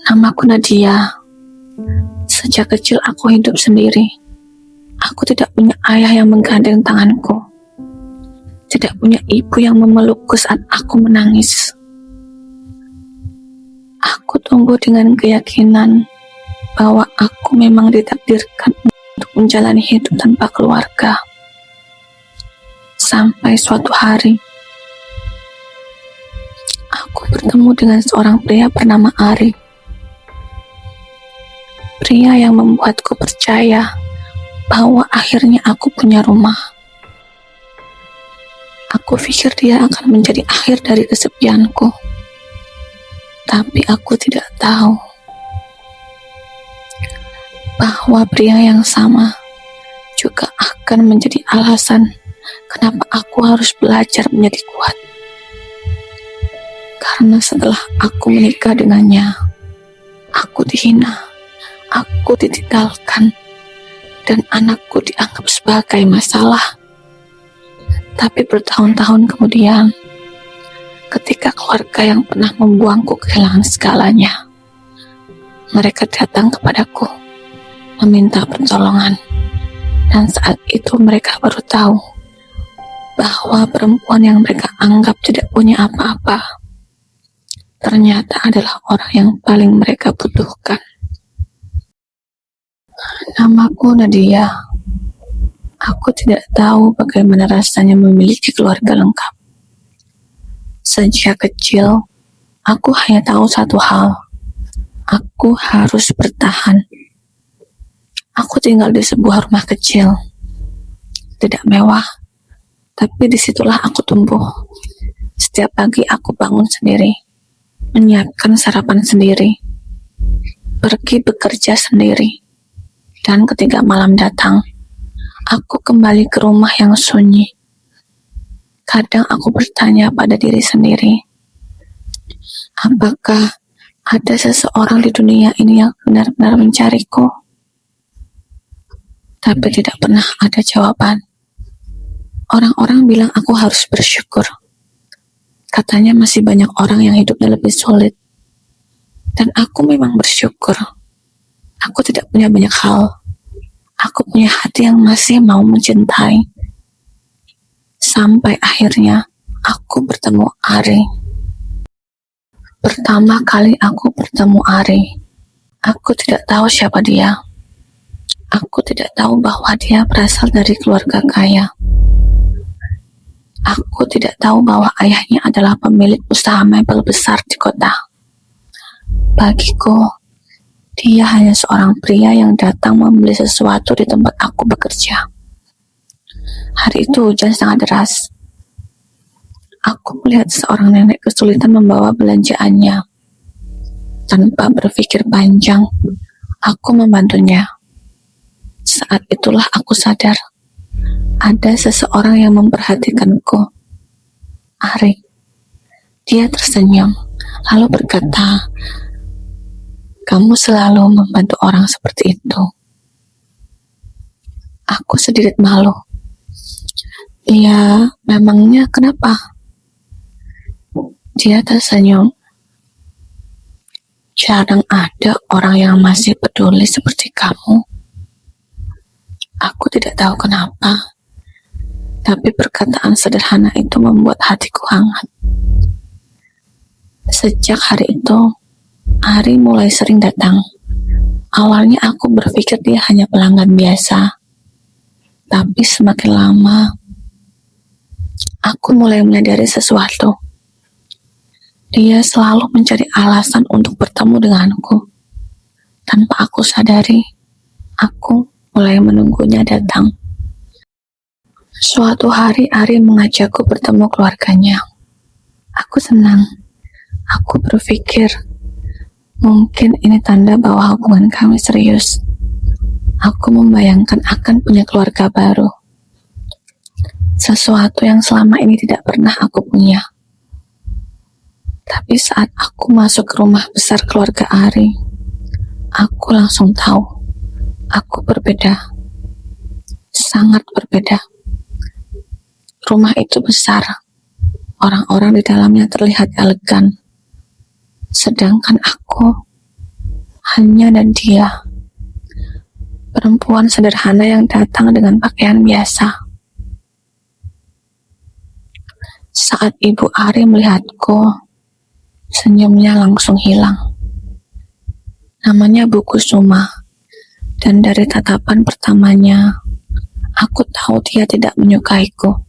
Namaku Nadia. Sejak kecil aku hidup sendiri. Aku tidak punya ayah yang menggandeng tanganku. Tidak punya ibu yang memelukku saat aku menangis. Aku tumbuh dengan keyakinan bahwa aku memang ditakdirkan untuk menjalani hidup tanpa keluarga. Sampai suatu hari, aku bertemu dengan seorang pria bernama Ari. Pria yang membuatku percaya bahwa akhirnya aku punya rumah. Aku pikir dia akan menjadi akhir dari kesepianku. Tapi aku tidak tahu bahwa pria yang sama juga akan menjadi alasan kenapa aku harus belajar menjadi kuat. Karena setelah aku menikah dengannya, aku dihina, aku ditinggalkan, dan anakku dianggap sebagai masalah. Tapi bertahun-tahun kemudian, ketika keluarga yang pernah membuangku kehilangan segalanya, mereka datang kepadaku meminta pertolongan. Dan saat itu mereka baru tahu bahwa perempuan yang mereka anggap tidak punya apa-apa ternyata adalah orang yang paling mereka butuhkan. Namaku Nadia. Aku tidak tahu bagaimana rasanya memiliki keluarga lengkap. Sejak kecil, aku hanya tahu satu hal. Aku harus bertahan. Aku tinggal di sebuah rumah kecil. Tidak mewah, tapi disitulah aku tumbuh. Setiap pagi aku bangun sendiri, menyiapkan sarapan sendiri, pergi bekerja sendiri. Dan ketika malam datang, aku kembali ke rumah yang sunyi. Kadang aku bertanya pada diri sendiri, apakah ada seseorang di dunia ini yang benar-benar mencariku? Tapi tidak pernah ada jawaban. Orang-orang bilang aku harus bersyukur. Katanya masih banyak orang yang hidupnya lebih sulit. Dan aku memang bersyukur. Aku tidak punya banyak hal. Aku punya hati yang masih mau mencintai. Sampai akhirnya aku bertemu Ari. Pertama kali aku bertemu Ari, aku tidak tahu siapa dia. Aku tidak tahu bahwa dia berasal dari keluarga kaya. Aku tidak tahu bahwa ayahnya adalah pemilik usaha mebel besar di kota. Bagiku, dia hanya seorang pria yang datang membeli sesuatu di tempat aku bekerja. Hari itu hujan sangat deras. Aku melihat seorang nenek kesulitan membawa belanjaannya. Tanpa berpikir panjang, aku membantunya. Saat itulah aku sadar, ada seseorang yang memperhatikanku. Ari. Dia tersenyum, lalu berkata, "Kamu selalu membantu orang seperti itu." Aku sedikit malu. "Ya, memangnya kenapa?" Dia tersenyum. "Jarang ada orang yang masih peduli seperti kamu." Aku tidak tahu kenapa, tapi perkataan sederhana itu membuat hatiku hangat. Sejak hari itu, Ari mulai sering datang. Awalnya aku berpikir dia hanya pelanggan biasa, tapi semakin lama, aku mulai menyadari sesuatu. Dia selalu mencari alasan untuk bertemu denganku. Tanpa aku sadari, aku mulai menunggunya datang. Suatu hari Ari mengajakku bertemu keluarganya. Aku senang. Aku berpikir, mungkin ini tanda bahwa hubungan kami serius. Aku membayangkan akan punya keluarga baru. Sesuatu yang selama ini tidak pernah aku punya. Tapi saat aku masuk ke rumah besar keluarga Ari, aku langsung tahu. Aku berbeda, sangat berbeda. Rumah itu besar, orang-orang di dalamnya terlihat elegan. Sedangkan aku Hanya Nadia, perempuan sederhana yang datang dengan pakaian biasa. Saat Ibu Ari melihatku, senyumnya langsung hilang. Namanya Bu Kusuma, dan dari tatapan pertamanya, aku tahu dia tidak menyukaiku.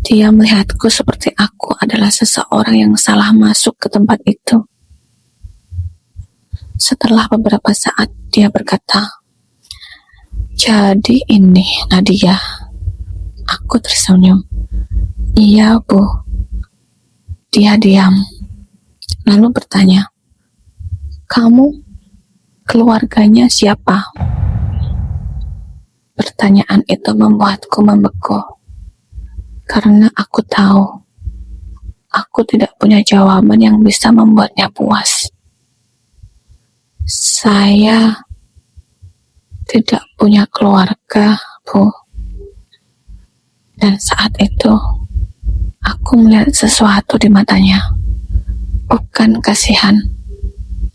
Dia melihatku seperti aku adalah seseorang yang salah masuk ke tempat itu. Setelah beberapa saat, dia berkata, "Jadi ini Nadia." Aku tersenyum. "Iya, Bu." Dia diam, lalu bertanya, "Kamu keluarganya siapa?" Pertanyaan itu membuatku membeku, karena aku tahu aku tidak punya jawaban yang bisa membuatnya puas. "Saya tidak punya keluarga, Bu." Dan saat itu, aku melihat sesuatu di matanya. Bukan kasihan,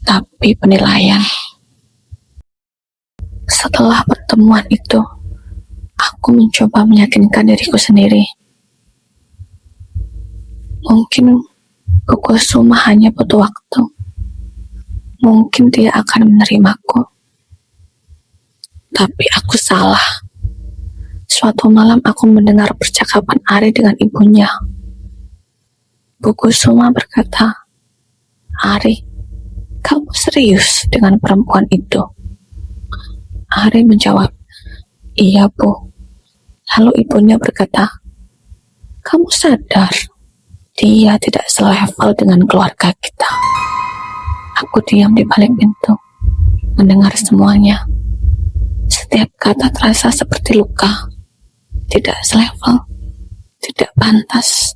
tapi penilaian. Setelah pertemuan itu, aku mencoba meyakinkan diriku sendiri. Mungkin Bu Kusuma hanya butuh waktu. Mungkin dia akan menerimaku. Tapi aku salah. Suatu malam aku mendengar percakapan Ari dengan ibunya. Bu Kusuma berkata, "Ari, kamu serius dengan perempuan itu?" Ari menjawab, "Iya, Bu." Lalu ibunya berkata, "Kamu sadar dia tidak selevel dengan keluarga kita?" Aku diam di balik pintu, mendengar semuanya. Setiap kata terasa seperti luka. Tidak selevel, tidak pantas,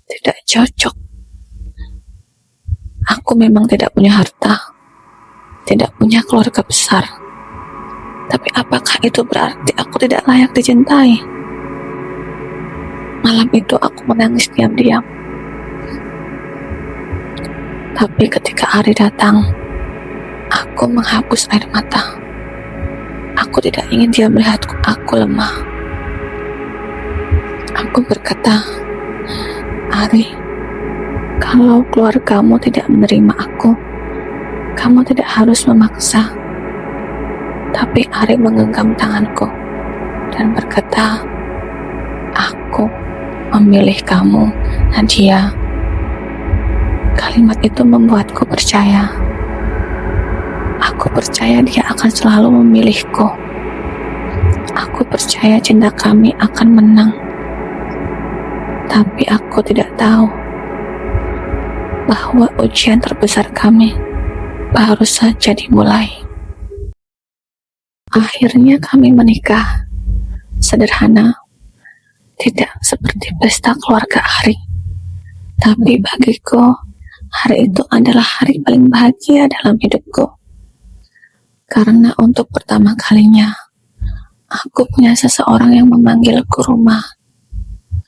tidak cocok. Aku memang tidak punya harta, tidak punya keluarga besar. Tapi apakah itu berarti aku tidak layak dicintai? Malam itu aku menangis diam-diam. Tapi ketika Ari datang, aku menghapus air mata. Aku tidak ingin dia melihat aku lemah. Aku berkata, "Ari, kalau keluargamu tidak menerima aku, kamu tidak harus memaksa." Tapi Ari menggenggam tanganku dan berkata, "Aku memilih kamu, Nadia." Kalimat itu membuatku percaya. Aku percaya dia akan selalu memilihku. Aku percaya cinta kami akan menang. Tapi aku tidak tahu bahwa ujian terbesar kami baru saja dimulai. Akhirnya kami menikah. Sederhana, tidak seperti pesta keluarga Ari. Tapi bagiku, hari itu adalah hari paling bahagia dalam hidupku. Karena untuk pertama kalinya, aku punya seseorang yang memanggilku rumah.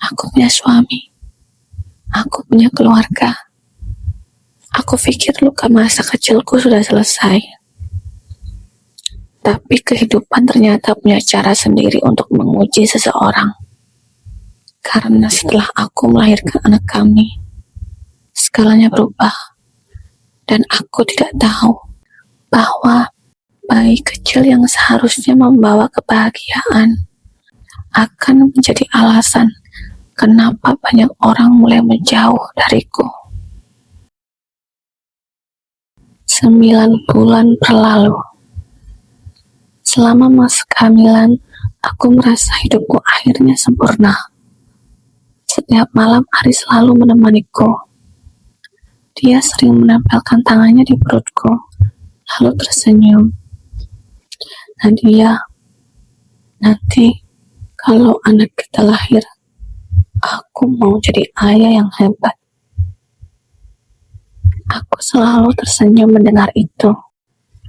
Aku punya suami. Aku punya keluarga. Aku pikir luka masa kecilku sudah selesai. Tapi kehidupan ternyata punya cara sendiri untuk menguji seseorang. Karena setelah aku melahirkan anak kami, skalanya berubah. Dan aku tidak tahu bahwa bayi kecil yang seharusnya membawa kebahagiaan akan menjadi alasan kenapa banyak orang mulai menjauh dariku. 9 bulan berlalu. Selama masa kehamilan, aku merasa hidupku akhirnya sempurna. Setiap malam Ari selalu menemaniku. Dia sering menempelkan tangannya di perutku, lalu tersenyum. "Nadia, nanti kalau anak kita lahir, aku mau jadi ayah yang hebat." Aku selalu tersenyum mendengar itu,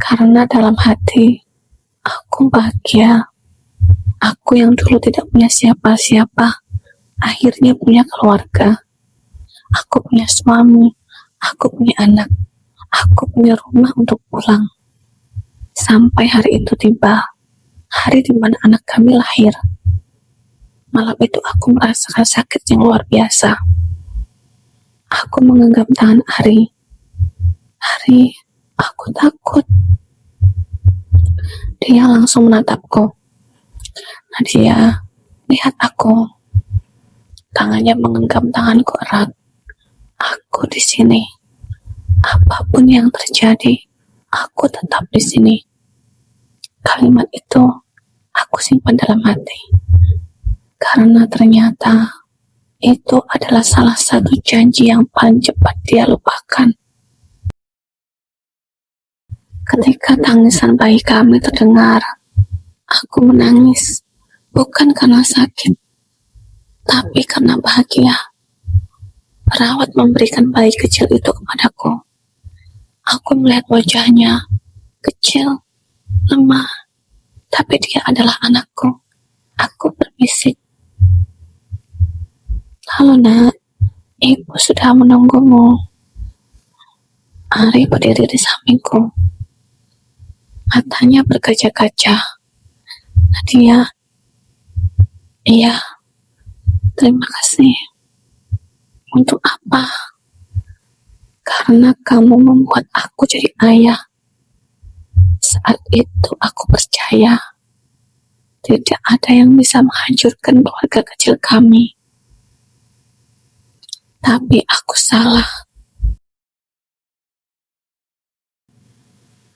karena dalam hati, aku bahagia. Aku yang dulu tidak punya siapa-siapa, akhirnya punya keluarga. Aku punya suami, aku punya anak, Aku punya rumah untuk pulang. Sampai hari itu tiba, hari di mana anak kami lahir. Malam itu aku merasakan sakit yang luar biasa. Aku menggenggam tangan Ari. Ari, aku takut. Dia langsung menatapku. Nadia, lihat aku. Tangannya menggenggam tanganku erat. Aku di sini. Apapun yang terjadi, aku tetap di sini. Kalimat itu aku simpan dalam hati. Karena ternyata itu adalah salah satu janji yang paling cepat dia lupakan. Ketika tangisan bayi kami terdengar, aku menangis. Bukan karena sakit, tapi karena bahagia. Perawat memberikan bayi kecil itu kepadaku. Aku melihat wajahnya, kecil, lemah, tapi dia adalah anakku. Aku berbisik, "Halo nak, ibu sudah menunggumu." Ari berdiri di sampingku. Matanya berkaca-kaca. Nadia, iya, terima kasih. Untuk apa? Karena kamu membuat aku jadi ayah. Saat itu aku percaya tidak ada yang bisa menghancurkan keluarga kecil kami. Tapi aku salah.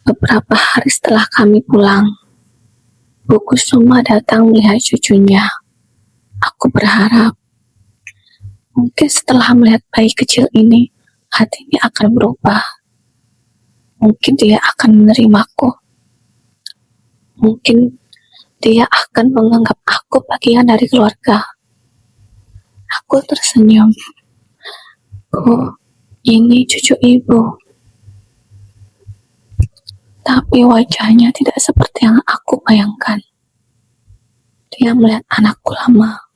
Beberapa hari setelah kami pulang, Bu Kusuma datang melihat cucunya. Aku berharap mungkin setelah melihat bayi kecil ini, hatinya akan berubah. Mungkin dia akan menerimaku. Mungkin dia akan menganggap aku bagian dari keluarga. Aku tersenyum. Bu, ini cucu ibu. Tapi wajahnya tidak seperti yang aku bayangkan. Dia melihat anakku lama,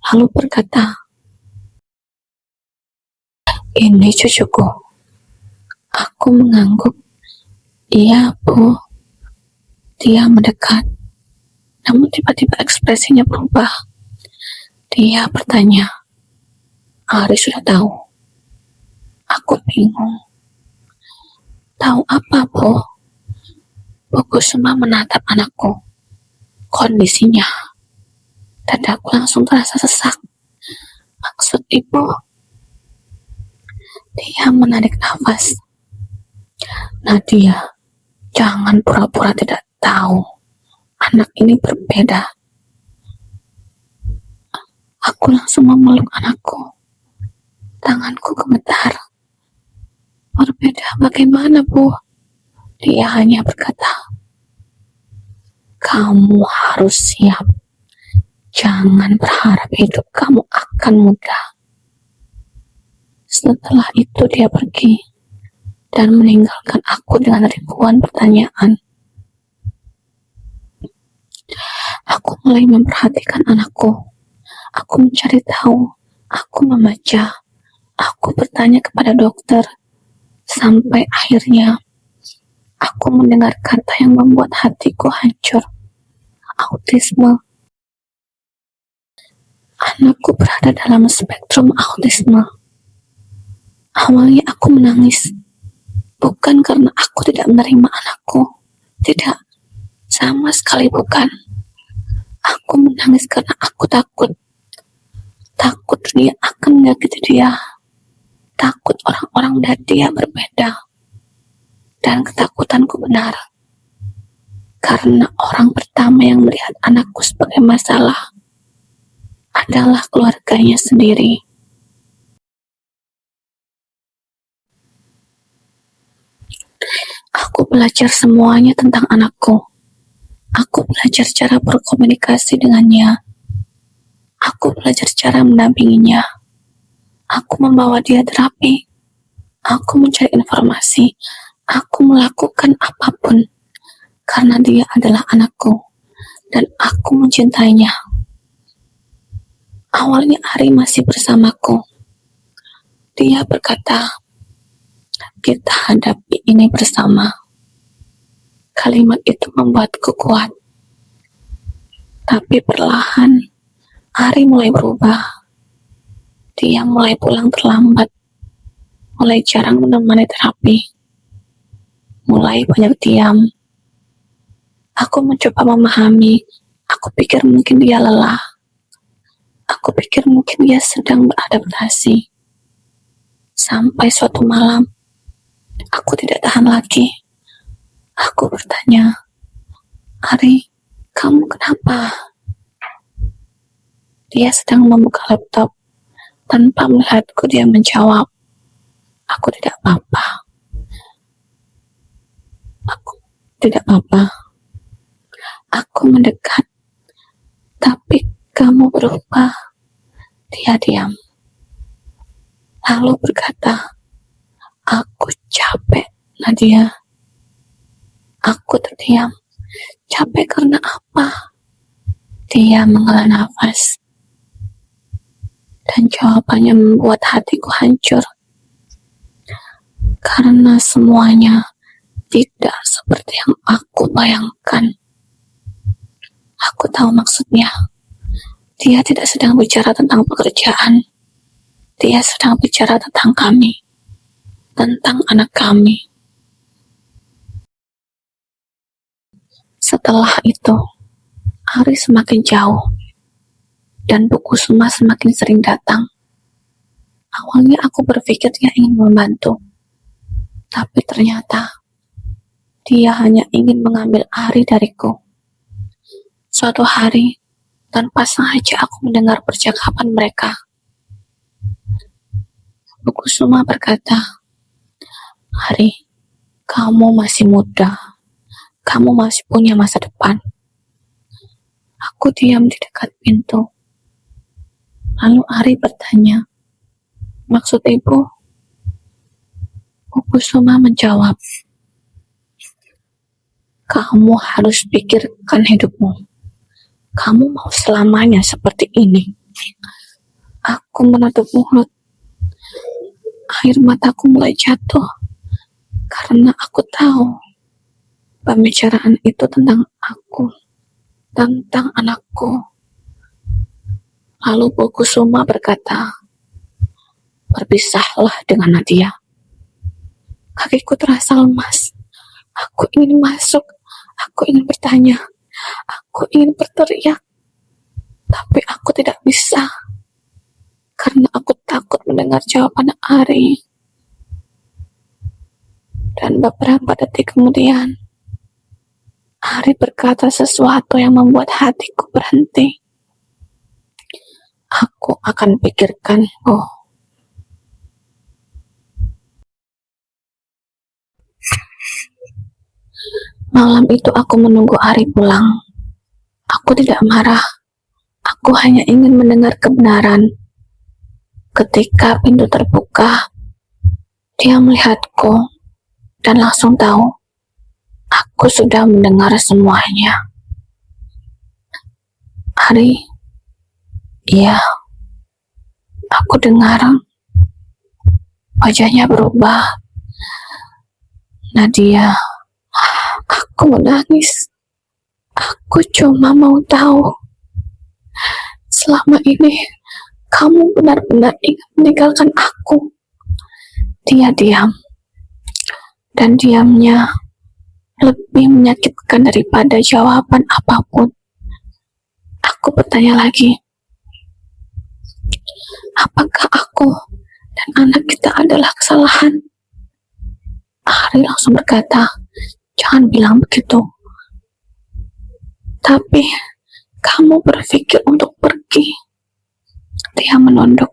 lalu berkata, "Ini cucuku." Aku mengangguk. "Iya, Bu." Dia mendekat, namun tiba-tiba ekspresinya berubah. Dia bertanya, "Ari sudah tahu?" Aku bingung. "Tahu apa, Bu?" Bu Kusuma menatap anakku. Kondisinya, dadaku langsung terasa sesak. "Maksud ibu?" Dia menarik nafas. "Nadia, jangan pura-pura tidak tahu. Anak ini berbeda." Aku langsung memeluk anakku. Tanganku gemetar. "Berbeda bagaimana, Bu?" Dia hanya berkata, "Kamu harus siap. Jangan berharap hidup kamu akan mudah." Setelah itu dia pergi dan meninggalkan aku dengan ribuan pertanyaan. Aku mulai memperhatikan anakku. Aku mencari tahu. Aku membaca. Aku bertanya kepada dokter. Sampai akhirnya aku mendengar kata yang membuat hatiku hancur. Autisme. Anakku berada dalam spektrum autisme. Awalnya aku menangis. Bukan karena aku tidak menerima anakku. Tidak. Sama sekali bukan. Aku menangis karena aku takut. Takut dunia akan menyakiti dia. Takut orang-orang dan dia berbeda. Dan ketakutanku benar. Karena orang pertama yang melihat anakku sebagai masalah adalah keluarganya sendiri. Aku belajar semuanya tentang anakku. Aku belajar cara berkomunikasi dengannya. Aku belajar cara mendampinginya. Aku membawa dia terapi. Aku mencari informasi. Aku melakukan apapun. Karena dia adalah anakku. Dan aku mencintainya. Awalnya Ari masih bersamaku. Dia berkata, Kita hadapi ini bersama. Kalimat itu membuatku kuat. Tapi perlahan, Ari mulai berubah. Dia mulai pulang terlambat. Mulai jarang menemani terapi. Mulai banyak diam. Aku mencoba memahami. Aku pikir mungkin dia lelah. Aku pikir mungkin dia sedang beradaptasi. Sampai suatu malam, aku tidak tahan lagi. Aku bertanya, Ari, kamu kenapa? Dia sedang membuka laptop. Tanpa melihatku, dia menjawab, aku tidak apa-apa. Aku tidak apa-apa. Aku mendekat, tapi kamu berubah. Dia diam. Lalu berkata, aku capek, Nadia. Aku terdiam. Capek karena apa? Dia menghela nafas. Dan jawabannya membuat hatiku hancur. Karena semuanya tidak seperti yang aku bayangkan. Aku tahu maksudnya. Dia tidak sedang bicara tentang pekerjaan. Dia sedang bicara tentang kami. Tentang anak kami. Setelah itu, Ari semakin jauh. Dan Bu Kusuma semakin sering datang. Awalnya aku berpikir dia ingin membantu. Tapi ternyata, dia hanya ingin mengambil Ari dariku. Suatu hari, tanpa sengaja aku mendengar percakapan mereka. Bu Kusuma berkata, Ari, kamu masih muda. Kamu masih punya masa depan. Aku diam di dekat pintu. Lalu Ari bertanya, maksud ibu? Bu Kusuma menjawab, kamu harus pikirkan hidupmu. Kamu mau selamanya seperti ini? Aku menutup mulut. Air mataku mulai jatuh. Karena aku tahu pembicaraan itu tentang aku, tentang anakku. Lalu Bu Kusuma berkata, berpisahlah dengan Nadia. Kakiku terasa lemas. Aku ingin masuk. Aku ingin bertanya. Aku ingin berteriak. Tapi aku tidak bisa. Karena aku takut mendengar jawaban Ari. Dan beberapa detik kemudian, Ari berkata sesuatu yang membuat hatiku berhenti. Aku akan pikirkan, Malam itu aku menunggu Ari pulang. Aku tidak marah. Aku hanya ingin mendengar kebenaran. Ketika pintu terbuka, dia melihatku dan langsung tahu aku sudah mendengar semuanya. Ari, iya, aku dengar. Wajahnya berubah. Nadia, aku menangis. Aku cuma mau tahu. Selama ini, kamu benar-benar ingin meninggalkan aku. Dia diam. Dan diamnya lebih menyakitkan daripada jawaban apapun. Aku bertanya lagi. Apakah aku dan anak kita adalah kesalahan? Ari langsung berkata, jangan bilang begitu. Tapi kamu berpikir untuk pergi. Dia menunduk.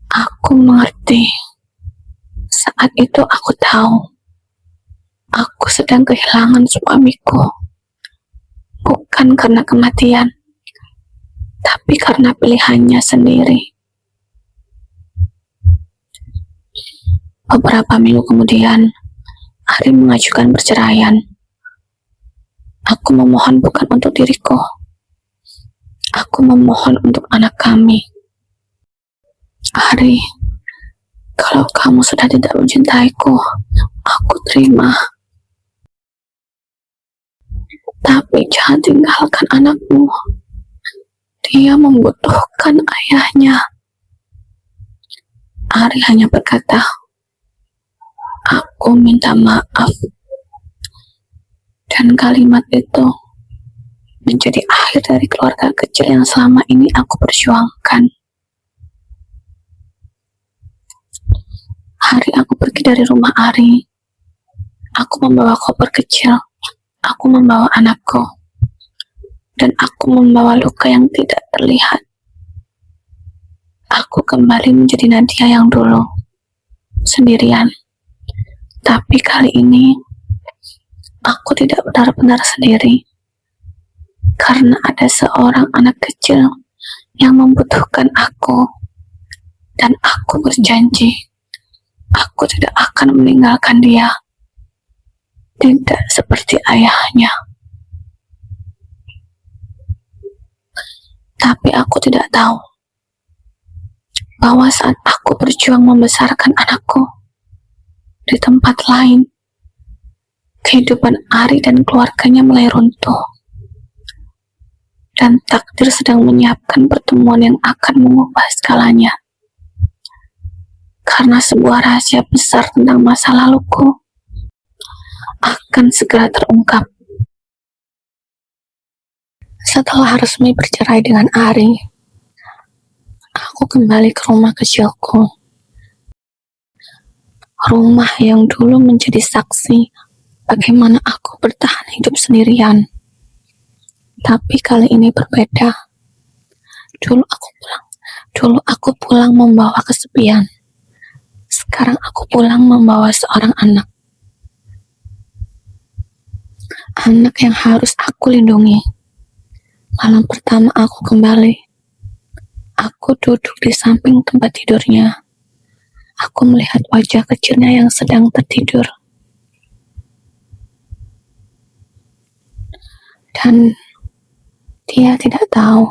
Aku mengerti. Saat itu aku tahu. Aku sedang kehilangan suamiku. Bukan karena kematian, tapi karena pilihannya sendiri. Beberapa minggu kemudian, Ari mengajukan perceraian. Aku memohon bukan untuk diriku. Aku memohon untuk anak kami. Ari, Kalau kamu sudah tidak mencintaiku, aku terima. Tapi jangan tinggalkan anakmu. Dia membutuhkan ayahnya. Ari hanya berkata, aku minta maaf. Dan kalimat itu menjadi akhir dari keluarga kecil yang selama ini aku perjuangkan. Hari aku pergi dari rumah Ari, aku membawa koper kecil, aku membawa anakku, dan aku membawa luka yang tidak terlihat. Aku kembali menjadi Nadia yang dulu, sendirian. Tapi kali ini, aku tidak benar-benar sendiri, karena ada seorang anak kecil yang membutuhkan aku, dan aku berjanji, aku tidak akan meninggalkan dia, tidak seperti ayahnya. Tapi aku tidak tahu bahwa saat aku berjuang membesarkan anakku di tempat lain, kehidupan Ari dan keluarganya mulai runtuh, dan takdir sedang menyiapkan pertemuan yang akan mengubah segalanya. Karena sebuah rahasia besar tentang masa laluku akan segera terungkap. Setelah resmi bercerai dengan Ari, aku kembali ke rumah kecilku. Rumah yang dulu menjadi saksi bagaimana aku bertahan hidup sendirian. Tapi kali ini berbeda. Dulu aku pulang membawa kesepian. Sekarang aku pulang membawa seorang anak. Anak yang harus aku lindungi. Malam pertama aku kembali. Aku duduk di samping tempat tidurnya. Aku melihat wajah kecilnya yang sedang tertidur. Dan dia tidak tahu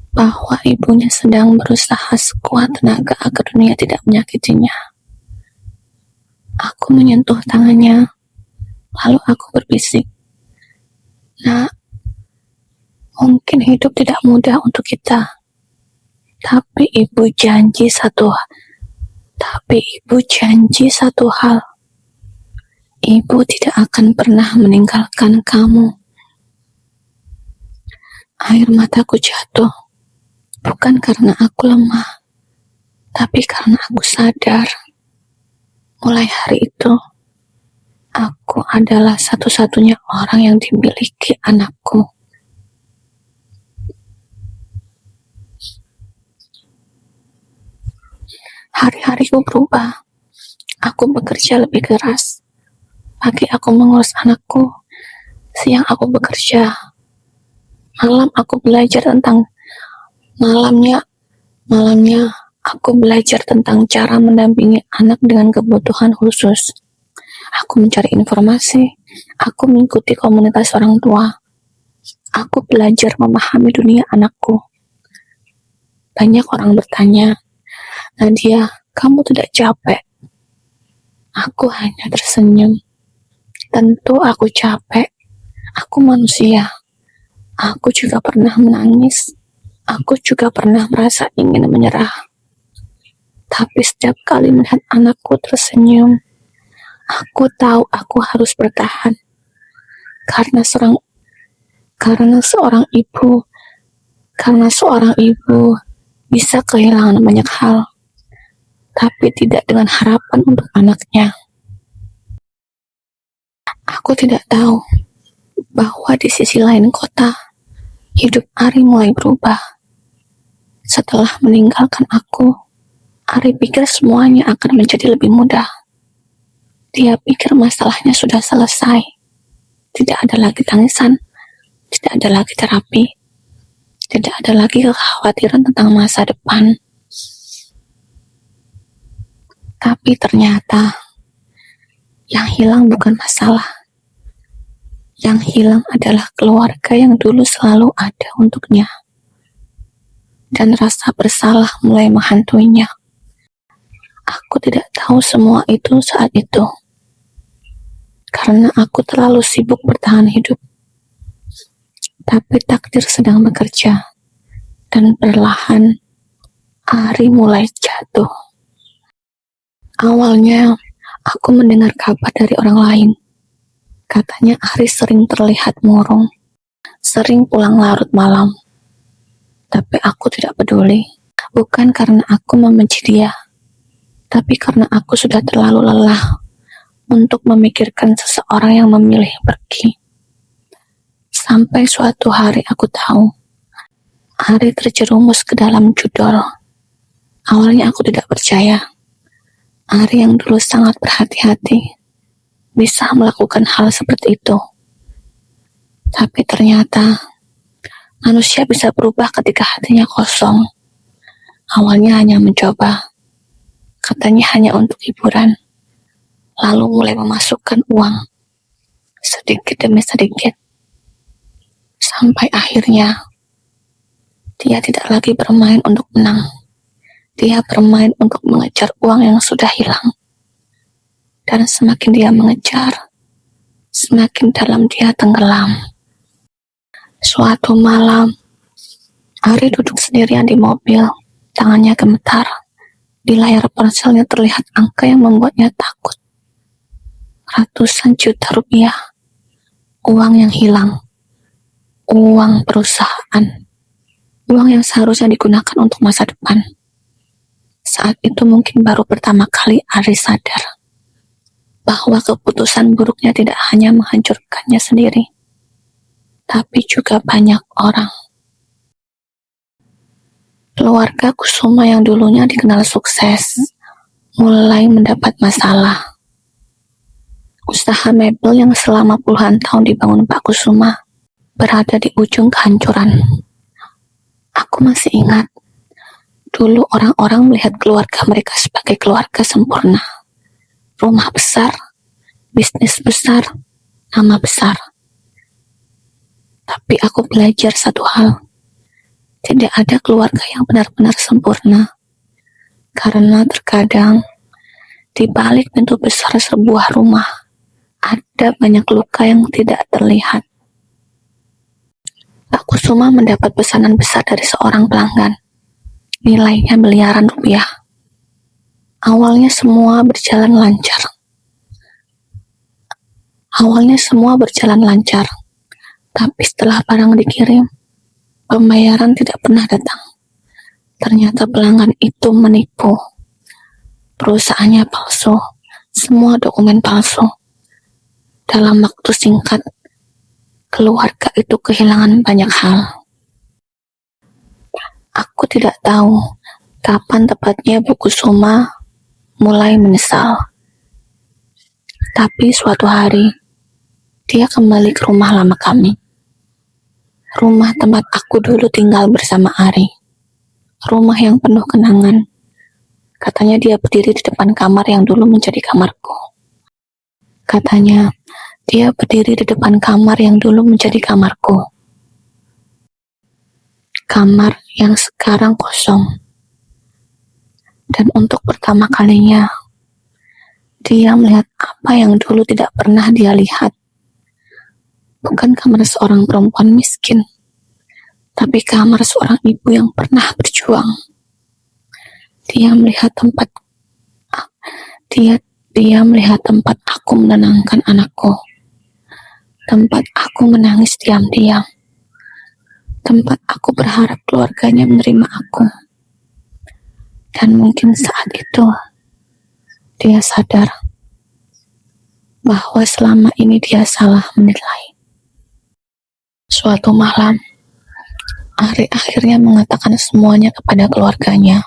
bahwa ibunya sedang berusaha sekuat tenaga agar dunia tidak menyakitinya. Aku menyentuh tangannya, lalu aku berbisik, "Nak, mungkin hidup tidak mudah untuk kita. Tapi ibu janji satu hal. Ibu tidak akan pernah meninggalkan kamu." Air mataku jatuh, bukan karena aku lemah, tapi karena aku sadar. Mulai hari itu, aku adalah satu-satunya orang yang dimiliki anakku. Hari-hariku berubah. Aku bekerja lebih keras. Pagi aku mengurus anakku. Siang aku bekerja. Malamnya aku belajar tentang cara mendampingi anak dengan kebutuhan khusus. Aku mencari informasi. Aku mengikuti komunitas orang tua. Aku belajar memahami dunia anakku. Banyak orang bertanya, "Nadia, kamu tidak capek?" Aku hanya tersenyum. Tentu aku capek. Aku manusia. Aku juga pernah menangis. Aku juga pernah merasa ingin menyerah. Tapi setiap kali melihat anakku tersenyum, aku tahu aku harus bertahan. Karena seorang ibu bisa kehilangan banyak hal, tapi tidak dengan harapan untuk anaknya. Aku tidak tahu bahwa di sisi lain kota, hidup Ari mulai berubah. Setelah meninggalkan aku, Ari pikir semuanya akan menjadi lebih mudah. Dia pikir masalahnya sudah selesai. Tidak ada lagi tangisan, tidak ada lagi terapi, tidak ada lagi kekhawatiran tentang masa depan. Tapi ternyata, yang hilang bukan masalah. Yang hilang adalah keluarga yang dulu selalu ada untuknya. Dan rasa bersalah mulai menghantuinya. Aku tidak tahu semua itu saat itu, karena aku terlalu sibuk bertahan hidup. Tapi takdir sedang bekerja, dan perlahan Ari mulai jatuh. Awalnya, aku mendengar kabar dari orang lain. Katanya Ari sering terlihat murung, sering pulang larut malam. Tapi aku tidak peduli. Bukan karena aku membenci dia, tapi karena aku sudah terlalu lelah untuk memikirkan seseorang yang memilih pergi. Sampai suatu hari aku tahu, Ari terjerumus ke dalam judol. Awalnya aku tidak percaya. Ari yang dulu sangat berhati-hati bisa melakukan hal seperti itu. Tapi ternyata manusia bisa berubah ketika hatinya kosong. Awalnya hanya mencoba, katanya hanya untuk hiburan, lalu mulai memasukkan uang sedikit demi sedikit, sampai akhirnya dia tidak lagi bermain untuk menang. Dia bermain untuk mengejar uang yang sudah hilang. Dan semakin dia mengejar, semakin dalam dia tenggelam. Suatu malam, Ari duduk sendirian di mobil. Tangannya gemetar. Di layar ponselnya terlihat angka yang membuatnya takut. Ratusan juta rupiah. Uang yang hilang. Uang perusahaan. Uang yang seharusnya digunakan untuk masa depan. Saat itu mungkin baru pertama kali Ari sadar bahwa keputusan buruknya tidak hanya menghancurkannya sendiri, tapi juga banyak orang. Keluarga Kusuma yang dulunya dikenal sukses mulai mendapat masalah. Usaha mebel yang selama puluhan tahun dibangun Pak Kusuma berada di ujung kehancuran. Aku masih ingat, dulu orang-orang melihat keluarga mereka sebagai keluarga sempurna. Rumah besar, bisnis besar, nama besar. Tapi aku belajar satu hal. Tidak ada keluarga yang benar-benar sempurna. Karena terkadang di balik pintu besar sebuah rumah ada banyak luka yang tidak terlihat. Pak Kusuma mendapat pesanan besar dari seorang pelanggan. Nilainya miliaran rupiah. Awalnya semua berjalan lancar. Tapi setelah barang dikirim, pembayaran tidak pernah datang. Ternyata pelanggan itu menipu. Perusahaannya palsu, semua dokumen palsu. Dalam waktu singkat, keluarga itu kehilangan banyak hal. Aku tidak tahu kapan tepatnya Bu Kusuma mulai menyesal. Tapi suatu hari, dia kembali ke rumah lama kami. Rumah tempat aku dulu tinggal bersama Ari. Rumah yang penuh kenangan. Katanya dia berdiri di depan kamar yang dulu menjadi kamarku. Kamar yang sekarang kosong. Dan untuk pertama kalinya, dia melihat apa yang dulu tidak pernah dia lihat. Bukan kamar seorang perempuan miskin, tapi kamar seorang ibu yang pernah berjuang. Dia melihat tempat aku menenangkan anakku. Tempat aku menangis diam-diam. Tempat aku berharap keluarganya menerima aku. Dan mungkin saat itu, dia sadar bahwa selama ini dia salah menilai. Suatu malam, Ari akhirnya mengatakan semuanya kepada keluarganya.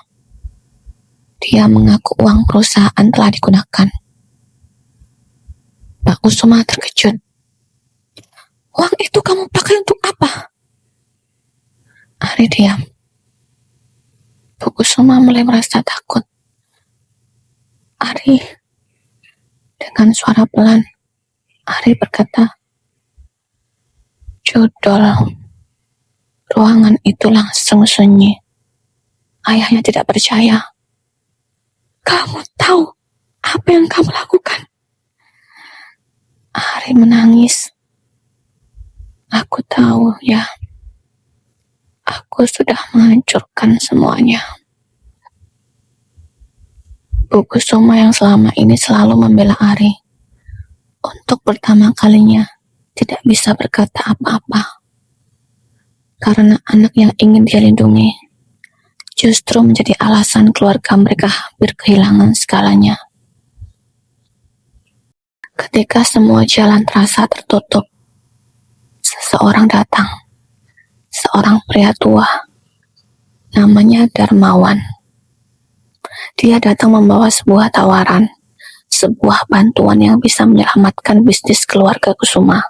Dia mengaku uang perusahaan telah digunakan. Pak Kusuma terkejut. Uang itu kamu pakai untuk apa? Ari diam. Bu Kusuma mulai merasa takut. Ari, dengan suara pelan, Ari berkata, judol. Ruangan itu langsung sunyi. Ayahnya tidak percaya. Kamu tahu apa yang kamu lakukan? Ari menangis. Aku tahu ya. Aku sudah menghancurkan semuanya. Bu Kusuma yang selama ini selalu membela Ari, untuk pertama kalinya tidak bisa berkata apa-apa. Karena anak yang ingin dia lindungi justru menjadi alasan keluarga mereka hampir kehilangan segalanya. Ketika semua jalan terasa tertutup, seseorang datang. Seorang pria tua, namanya Darmawan. Dia datang membawa sebuah tawaran, sebuah bantuan yang bisa menyelamatkan bisnis keluarga Kusuma.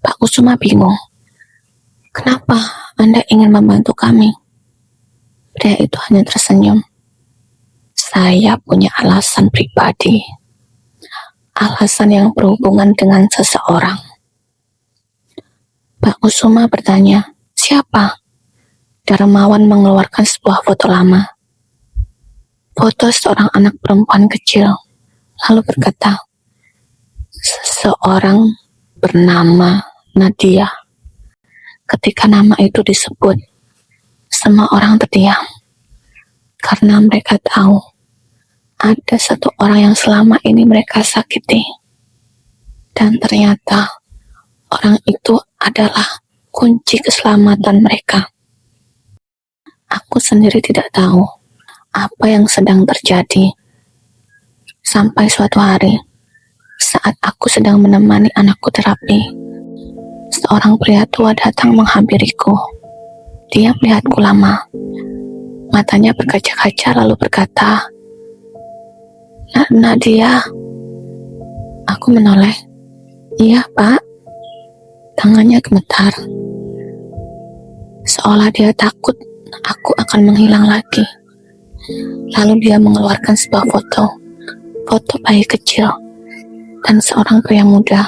Pak Kusuma bingung. Kenapa Anda ingin membantu kami? Pria itu hanya tersenyum. Saya punya alasan pribadi. Alasan yang berhubungan dengan seseorang. Pak Kusuma bertanya, siapa? Darmawan mengeluarkan sebuah foto lama. Foto seorang anak perempuan kecil. Lalu berkata, seseorang bernama Nadia. Ketika nama itu disebut, semua orang terdiam. Karena mereka tahu, ada satu orang yang selama ini mereka sakiti. Dan ternyata, orang itu adalah kunci keselamatan mereka. Aku sendiri tidak tahu apa yang sedang terjadi. Sampai suatu hari, saat aku sedang menemani anakku terapi, seorang pria tua datang menghampiriku. Dia melihatku lama. Matanya berkaca-kaca lalu berkata, Nadia. Aku menoleh. Iya, Pak. Tangannya gemetar. Seolah dia takut aku akan menghilang lagi. Lalu dia mengeluarkan sebuah foto bayi kecil dan seorang pria muda.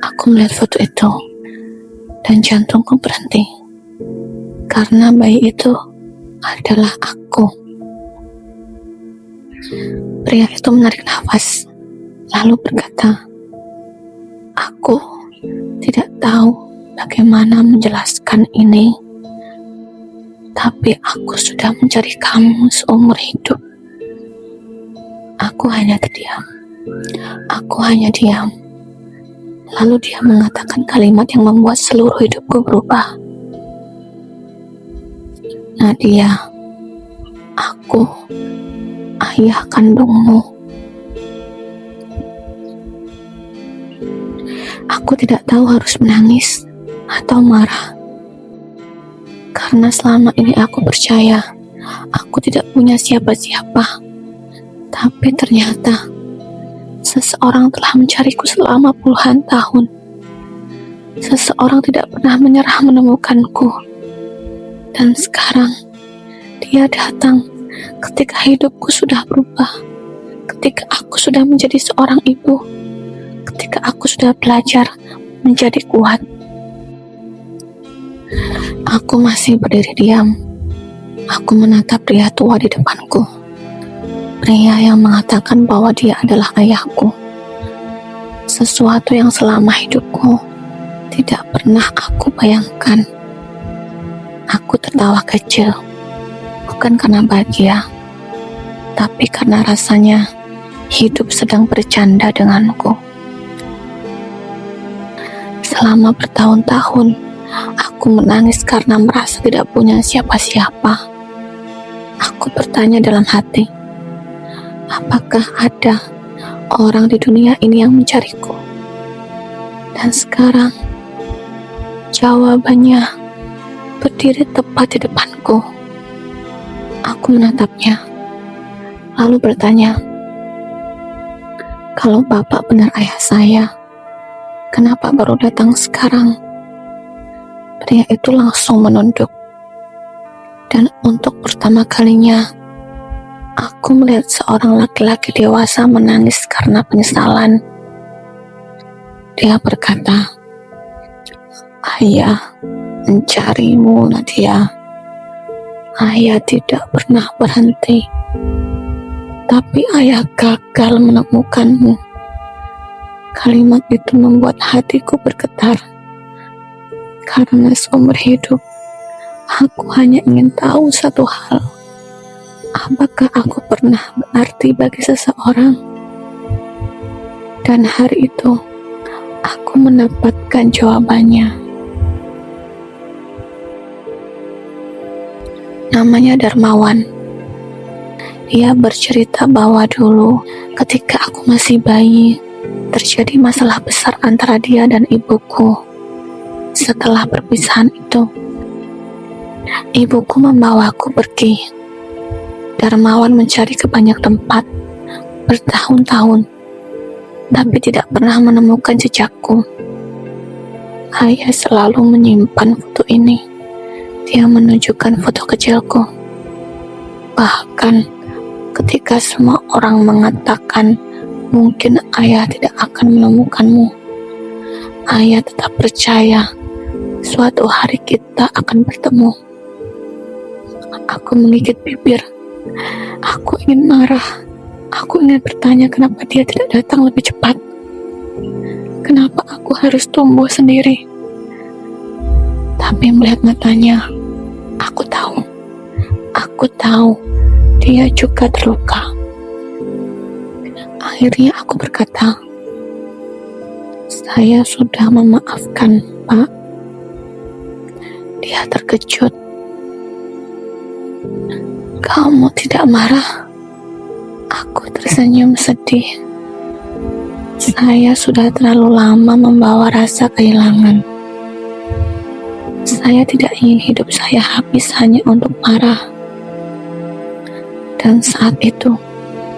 Aku melihat foto itu dan jantungku berhenti. Karena bayi itu adalah aku. Pria itu menarik nafas lalu berkata, aku tidak tahu bagaimana menjelaskan ini, tapi aku sudah mencari kamu seumur hidup. Aku hanya terdiam. Aku hanya diam. Lalu dia mengatakan kalimat yang membuat seluruh hidupku berubah. Nadia, aku ayah kandungmu. Aku tidak tahu harus menangis atau marah. Karena selama ini aku percaya aku tidak punya siapa-siapa. Tapi ternyata seseorang telah mencariku selama puluhan tahun. Seseorang tidak pernah menyerah menemukanku. Dan sekarang dia datang ketika hidupku sudah berubah. Ketika aku sudah menjadi seorang ibu. Ketika aku sudah belajar menjadi kuat. Aku masih berdiri diam. Aku menatap pria tua di depanku. Pria yang mengatakan bahwa dia adalah ayahku. Sesuatu yang selama hidupku tidak pernah aku bayangkan. Aku tertawa kecil. Bukan karena bahagia, tapi karena rasanya hidup sedang bercanda denganku. Selama bertahun-tahun, aku menangis karena merasa tidak punya siapa-siapa. Aku bertanya dalam hati, apakah ada orang di dunia ini yang mencariku? Dan sekarang, jawabannya berdiri tepat di depanku. Aku menatapnya, lalu bertanya, kalau Bapak benar ayah saya, kenapa baru datang sekarang? Pria itu langsung menunduk. Dan untuk pertama kalinya, aku melihat seorang laki-laki dewasa menangis karena penyesalan. Dia berkata, ayah mencarimu, Nadia. Ayah tidak pernah berhenti Tapi ayah gagal menemukanmu. Kalimat itu membuat hatiku bergetar. Karena seumur hidup, aku hanya ingin tahu satu hal. Apakah aku pernah berarti bagi seseorang? Dan hari itu, aku mendapatkan jawabannya. Namanya Darmawan. Dia bercerita bahwa dulu ketika aku masih bayi, terjadi masalah besar antara dia dan ibuku. Setelah perpisahan itu, ibuku membawaku pergi. Darmawan mencari ke banyak tempat bertahun-tahun, tapi tidak pernah menemukan jejakku. Ayah selalu menyimpan foto ini. Dia menunjukkan foto kecilku. Bahkan ketika semua orang mengatakan mungkin ayah tidak akan menemukanmu, ayah tetap percaya suatu hari kita akan bertemu. Aku menggigit bibir. Aku ingin marah. Aku ingin bertanya kenapa dia tidak datang lebih cepat. Kenapa aku harus tumbuh sendiri? Tapi melihat matanya, aku tahu dia juga terluka. Akhirnya aku berkata, "Saya sudah memaafkan, Pak." Dia terkejut. "Kamu tidak marah?" Aku tersenyum sedih. Saya sudah terlalu lama membawa rasa kehilangan. Saya tidak ingin hidup saya habis hanya untuk marah. Dan saat itu,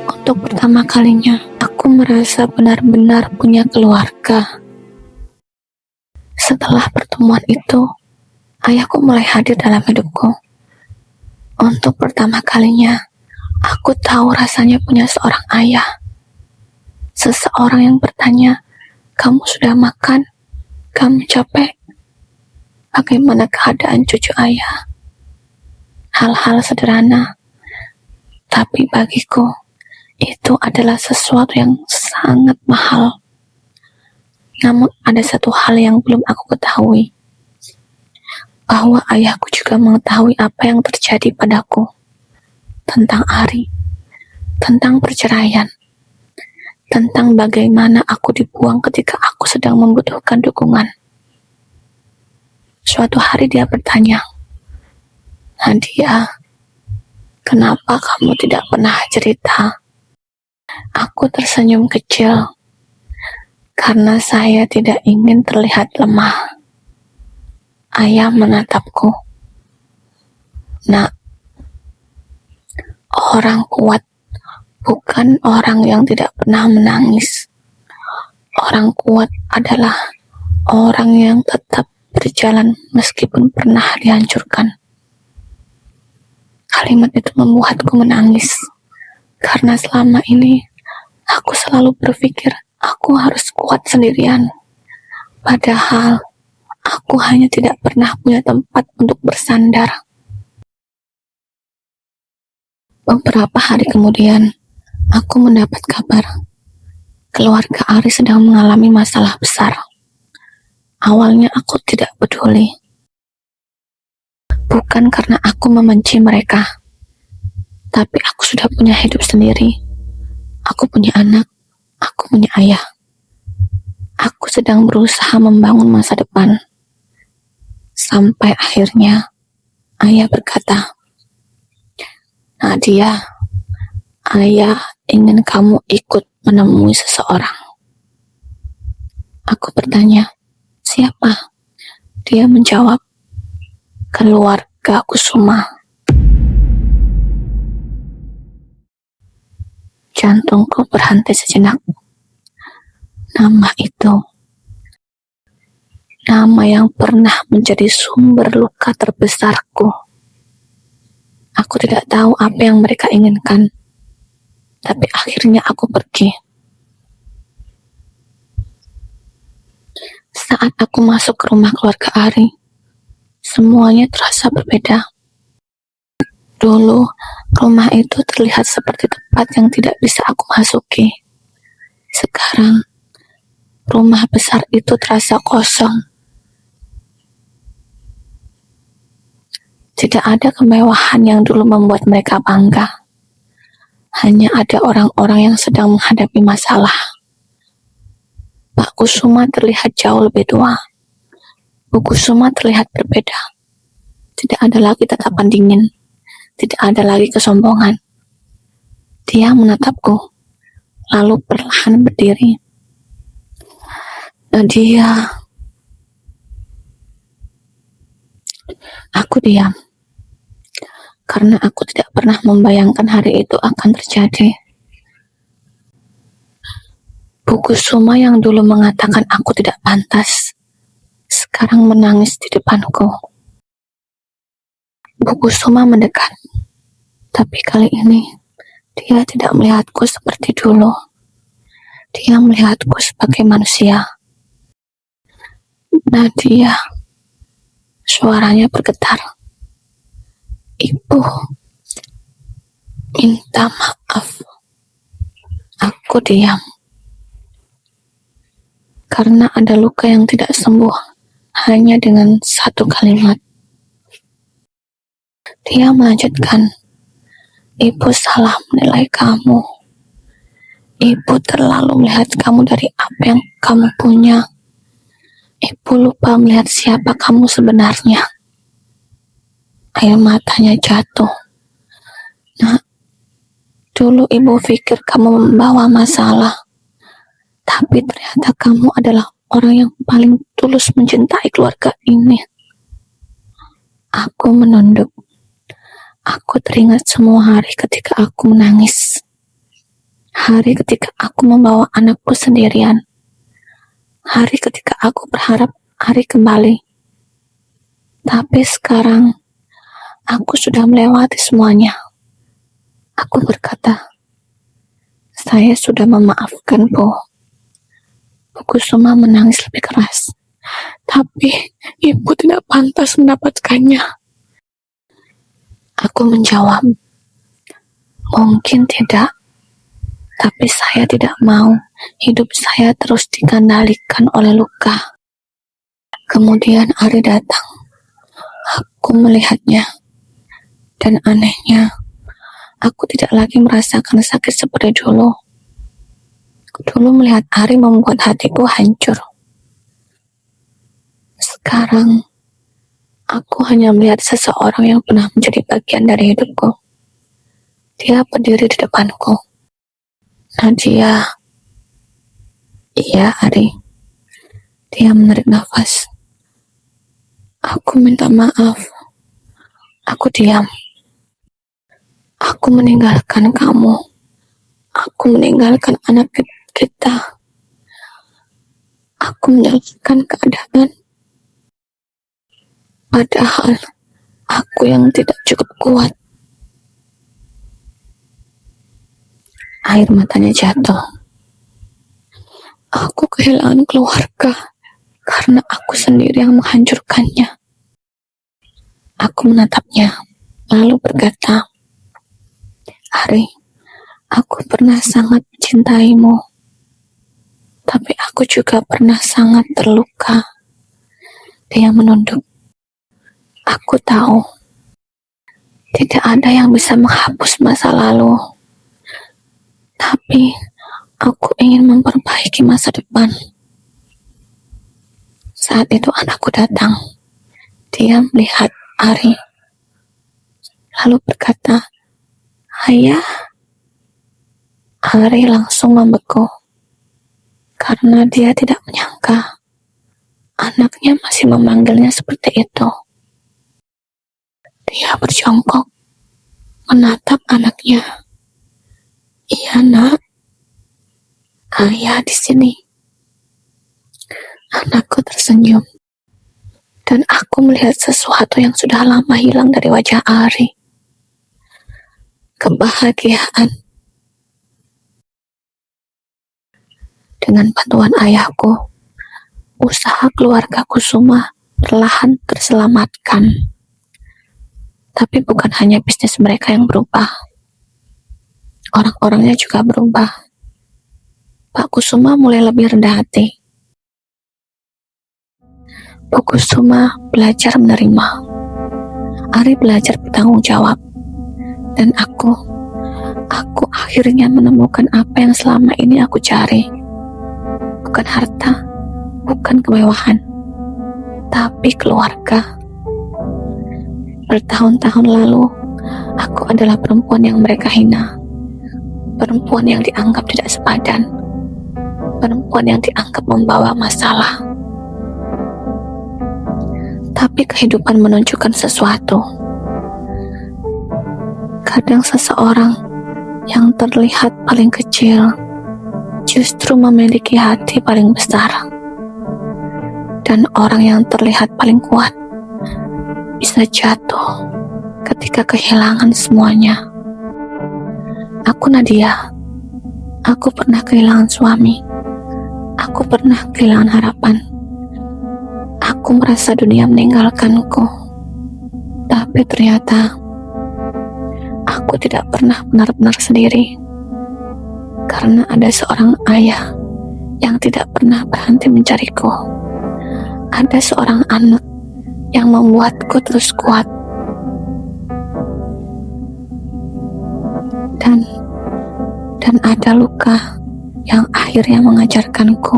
untuk pertama kalinya, aku merasa benar-benar punya keluarga. Setelah pertemuan itu, ayahku mulai hadir dalam hidupku. Untuk pertama kalinya, aku tahu rasanya punya seorang ayah. Seseorang yang bertanya, "Kamu sudah makan? Kamu capek? Bagaimana keadaan cucu ayah?" Hal-hal sederhana, tapi bagiku, itu adalah sesuatu yang sangat mahal. Namun ada satu hal yang belum aku ketahui, bahwa ayahku juga mengetahui apa yang terjadi padaku, tentang Ari, tentang perceraian, tentang bagaimana aku dibuang ketika aku sedang membutuhkan dukungan. Suatu hari dia bertanya, "Nadia, kenapa kamu tidak pernah cerita?" Aku tersenyum kecil, karena saya tidak ingin terlihat lemah. Ayah menatapku. "Nak, orang kuat bukan orang yang tidak pernah menangis. Orang kuat adalah orang yang tetap berjalan meskipun pernah dihancurkan." Kalimat itu membuatku menangis, karena selama ini aku selalu berpikir aku harus kuat sendirian. Padahal aku hanya tidak pernah punya tempat untuk bersandar. Beberapa hari kemudian, aku mendapat kabar keluarga Ari sedang mengalami masalah besar. Awalnya aku tidak peduli. Bukan karena aku membenci mereka, tapi aku sudah punya hidup sendiri. Aku punya anak, aku punya ayah. Aku sedang berusaha membangun masa depan. Sampai akhirnya, ayah berkata, "Nadia, ayah ingin kamu ikut menemui seseorang." Aku bertanya, "Siapa?" Dia menjawab, "Keluarga Kusuma." Jantungku berhenti sejenak. Nama itu, nama yang pernah menjadi sumber luka terbesarku. Aku tidak tahu apa yang mereka inginkan, tapi akhirnya aku pergi. Saat aku masuk ke rumah keluarga Ari, semuanya terasa berbeda. Dulu, rumah itu terlihat seperti tempat yang tidak bisa aku masuki. Sekarang, rumah besar itu terasa kosong. Tidak ada kemewahan yang dulu membuat mereka bangga. Hanya ada orang-orang yang sedang menghadapi masalah. Pak Kusuma terlihat jauh lebih tua. Bu Kusuma terlihat berbeda. Tidak ada lagi tatapan dingin. Tidak ada lagi kesombongan. Dia menatapku, lalu perlahan berdiri. Nadia. Aku diam. Karena aku tidak pernah membayangkan hari itu akan terjadi. Bu Kusuma yang dulu mengatakan aku tidak pantas, sekarang menangis di depanku. Bu Kusuma mendekat, tapi kali ini dia tidak melihatku seperti dulu. Dia melihatku sebagai manusia. Nadia, suaranya bergetar. Ibu, minta maaf. Aku diam. Karena ada luka yang tidak sembuh hanya dengan satu kalimat. Dia melanjutkan, Ibu salah menilai kamu. Ibu terlalu melihat kamu dari apa yang kamu punya. Ibu lupa melihat siapa kamu sebenarnya. Air matanya jatuh. Nah, dulu ibu pikir kamu membawa masalah. Tapi ternyata kamu adalah orang yang paling tulus mencintai keluarga ini. Aku menunduk. Aku teringat semua hari ketika aku menangis. Hari ketika aku membawa anakku sendirian. Hari ketika aku berharap hari kembali. Tapi sekarang, aku sudah melewati semuanya. Aku berkata, saya sudah memaafkan Bu. Bu Kusuma menangis lebih keras. Tapi ibu tidak pantas mendapatkannya. Aku menjawab, mungkin tidak. Tapi saya tidak mau hidup saya terus dikendalikan oleh luka. Kemudian Ari datang. Aku melihatnya. Dan anehnya, aku tidak lagi merasakan sakit seperti dulu. Dulu melihat Ari membuat hatiku hancur. Sekarang, aku hanya melihat seseorang yang pernah menjadi bagian dari hidupku. Dia berdiri di depanku. Nadia. Iya, Ari. Dia menarik nafas. Aku minta maaf. Aku diam. Aku meninggalkan kamu. Aku meninggalkan anak kita. Aku menyalahkan keadaan. Padahal aku yang tidak cukup kuat. Air matanya jatuh. Aku kehilangan keluarga karena aku sendiri yang menghancurkannya. Aku menatapnya, lalu berkata, Ari, aku pernah sangat mencintaimu. Tapi aku juga pernah sangat terluka. Dia menunduk. Aku tahu, tidak ada yang bisa menghapus masa lalu. Tapi, aku ingin memperbaiki masa depan. Saat itu anakku datang. Dia melihat Ari. Lalu berkata, Ayah. Ari langsung membeku. Karena dia tidak menyangka anaknya masih memanggilnya seperti itu. Dia berjongkok, menatap anaknya. Iya, Nak. Ayah di sini. Anakku tersenyum. Dan aku melihat sesuatu yang sudah lama hilang dari wajah Ari. Kebahagiaan. Dengan bantuan ayahku, usaha keluarga Kusuma perlahan terselamatkan. Tapi bukan hanya bisnis mereka yang berubah, orang-orangnya juga berubah. Pak Kusuma mulai lebih rendah hati. Bu Kusuma belajar menerima. Ari belajar bertanggung jawab. Dan aku akhirnya menemukan apa yang selama ini aku cari. Bukan harta, bukan kemewahan, tapi keluarga. Bertahun-tahun lalu, aku adalah perempuan yang mereka hina. Perempuan yang dianggap tidak sepadan. Perempuan yang dianggap membawa masalah. Tapi kehidupan menunjukkan sesuatu. Kadang seseorang yang terlihat paling kecil justru memiliki hati paling besar. Dan orang yang terlihat paling kuat bisa jatuh ketika kehilangan semuanya. Aku Nadia. Aku pernah kehilangan suami. Aku pernah kehilangan harapan. Aku merasa dunia meninggalkanku. Tapi ternyata aku tidak pernah benar-benar sendiri. Karena ada seorang ayah yang tidak pernah berhenti mencariku. Ada seorang anak yang membuatku terus kuat. Dan ada luka yang akhirnya mengajarkanku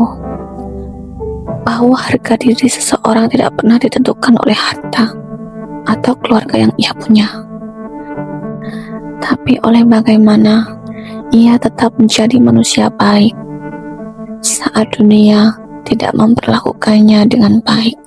bahwa harga diri seseorang tidak pernah ditentukan oleh harta atau keluarga yang ia punya, tapi oleh bagaimana ia tetap menjadi manusia baik saat dunia tidak memperlakukannya dengan baik.